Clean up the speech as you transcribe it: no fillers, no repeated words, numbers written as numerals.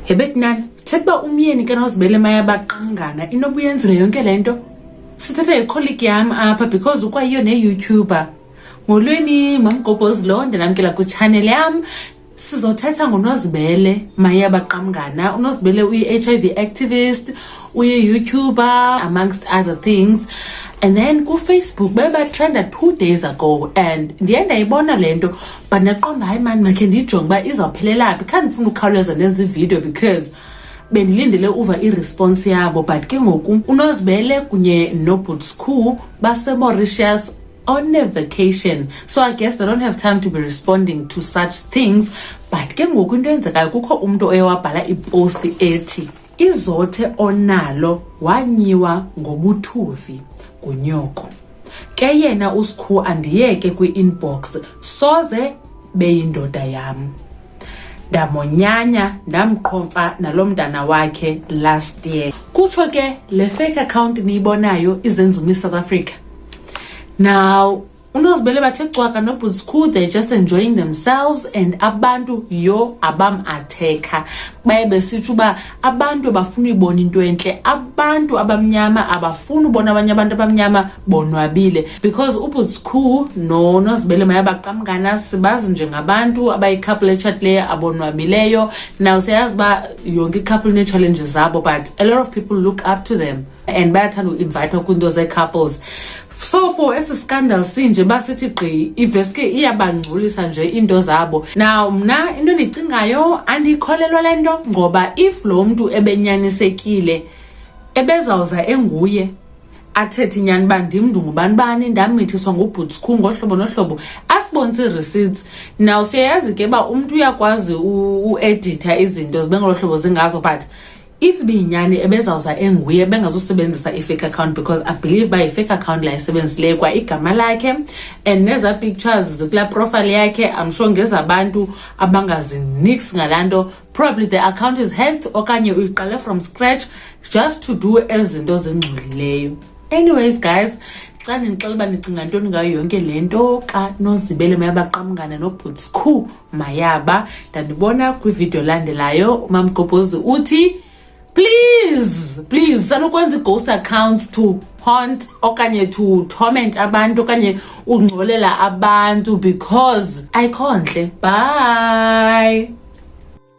Hebetnan thetba umyeni ke Nozibele Mayaba Qamngana inobuyenzile yonke lento. Sithethe icolleague yam apha because ukwayiyo ne-YouTuber. Molweni mamgobhozi lo ndinamkela ku-channel yam. Sizothetha ngoNozibele Mayaba Qamngana. uNozibele uyi-HIV activist, uyi-YouTuber amongst other things. And then ku-Facebook beba trenda 2 days ago and ndiye ndayibona lento but naqomba hayi man makhe ndiyijonge uba izawuphelela phi. Khange ndifuna ukukhawuleza ndenza ivideo because bendilindele uva i-response yabo but ke ngoku uNozibele kunye Skhu base-Mauritius on a vacation, so I guess they don't have time to be responding to such things. But ke ngoku into eyenzekayo kukho umntu oye wabhala ipost ethi izothe onalo wanyiwa ngobuthuvi ngunyoko. Ke yena uSkhu andiyeke kwi-inbox soze beyindoda yam. Ndamonyanya ndamqhomfa nalomntana wakhe last year. Kutsho ke le fake account niyibonayo izenza South Africa. Now uNozibele bathe cwaka Skhu, they're just enjoying themselves and abantu yo abam attacker. Baye besitsho uba abantu bafuna uyibona into entle, abantu abamnyama abafuna ubona abanye abantu abamnyama bonwabile because Skhu no Nozibele Mayaba Qamngana sibazi njengabantu abayi-couple echatileyo abonwabileyo. Now siyazi uba yonke i-couple ne-challenges zabo but a lot of people look up to them and bayathanda uinvite kwinto ze-couples. So for esi scandal sinje basithi gqi iveske iyabangculisa nje into zabo. Now mna into endicingayo andikholelwa lento ngoba if lo mntu ebenyanisekile ebezawuza enguye athethe inyani uba ndim ndingubani bani ndamithiswa Skhu ngohlobo nohlobo asibonise receipts. Now siyayazi ke uba umntu uyakwazi ueditha izinto zibe ngolo hlobo zingazo but if binyani ebezawuza enguye bengazusebenzisa i-fake account because I believe by fake account la isebenzisile kwa igama lakhe and neza pictures zikula profile yakhe I'm sure ngezabantu abangazinix ngalanto. Probably the account is hacked okanye uyiqale from scratch just to do ezinto zingculileyo. Anyways guys, xa nixela uba nicinga ntoni ngayo yonke lento kaNozibele Mayaba Qamngana Skhu Mayaba. Ndandibona kwivideo landelayo umamgobhozi uthi please sanukwenza i-ghost accounts to haunt okanye to torment abantu okanye ungcolela abantu because ayikhontle. Bye.